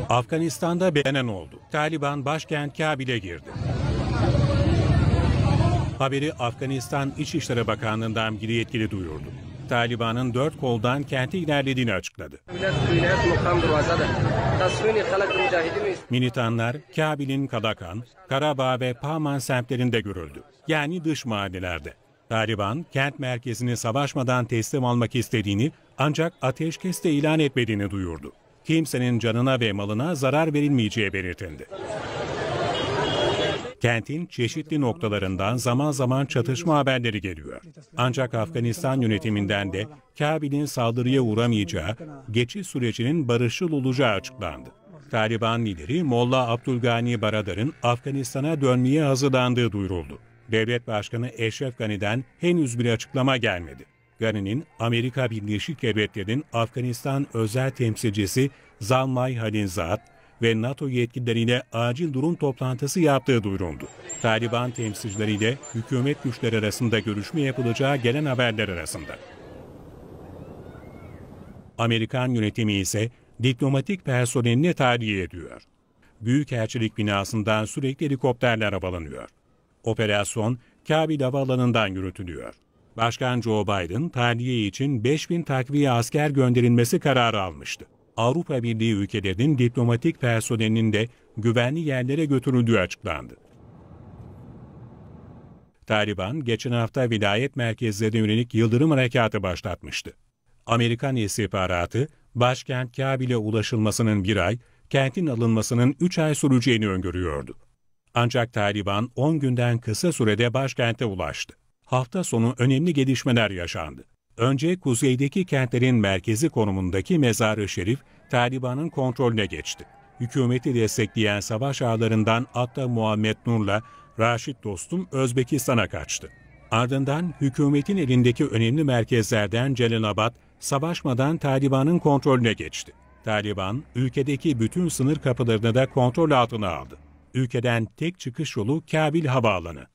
Afganistan'da beklenen oldu. Taliban başkent Kabil'e girdi. Haberi Afganistan İçişleri Bakanlığı'ndan biri yetkili duyurdu. Taliban'ın 4 koldan kente ilerlediğini açıkladı. Militanlar Kabil'in Kadakan, Karabağ ve Pahman semtlerinde görüldü. Yani dış mahallelerde. Taliban, kent merkezini savaşmadan teslim almak istediğini ancak ateşkes de ilan etmediğini duyurdu. Kimsenin canına ve malına zarar verilmeyeceği belirtildi. Kentin çeşitli noktalarından zaman zaman çatışma haberleri geliyor. Ancak Afganistan yönetiminden de Kabil'in saldırıya uğramayacağı, geçiş sürecinin barışçıl olacağı açıklandı. Taliban lideri Molla Abdülgani Baradar'ın Afganistan'a dönmeye hazırlandığı duyuruldu. Devlet Başkanı Eşref Gani'den henüz bir açıklama gelmedi. Gani'nin Amerika Birleşik Devletleri'nin Afganistan özel temsilcisi Zalmay Khalilzad ve NATO yetkilileriyle acil durum toplantısı yaptığı duyuruldu. Taliban temsilcileriyle hükümet güçleri arasında görüşme yapılacağı gelen haberler arasında. Amerikan yönetimi ise diplomatik personelini tahliye ediyor. Büyükelçilik binasından sürekli helikopterler havalanıyor. Operasyon Kabil Havaalanı'ndan yürütülüyor. Başkan Joe Biden tahliye için 5.000 takviye asker gönderilmesi kararı almıştı. Avrupa Birliği ülkelerinin diplomatik personelinin de güvenli yerlere götürüldüğü açıklandı. Taliban geçen hafta vilayet merkezlerine yönelik yıldırım harekatı başlatmıştı. Amerikan istihbaratı başkent Kabil'e ulaşılmasının 1 ay, kentin alınmasının 3 ay süreceğini öngörüyordu. Ancak Taliban 10 günden kısa sürede başkente ulaştı. Hafta sonu önemli gelişmeler yaşandı. Önce kuzeydeki kentlerin merkezi konumundaki Mezar-ı Şerif, Taliban'ın kontrolüne geçti. Hükümeti destekleyen savaş ağlarından Atta Muhammed Nur'la Raşit Dostum Özbekistan'a kaçtı. Ardından hükümetin elindeki önemli merkezlerden Celalabad, savaşmadan Taliban'ın kontrolüne geçti. Taliban, ülkedeki bütün sınır kapılarını da kontrol altına aldı. Ülkeden tek çıkış yolu Kabil Havaalanı.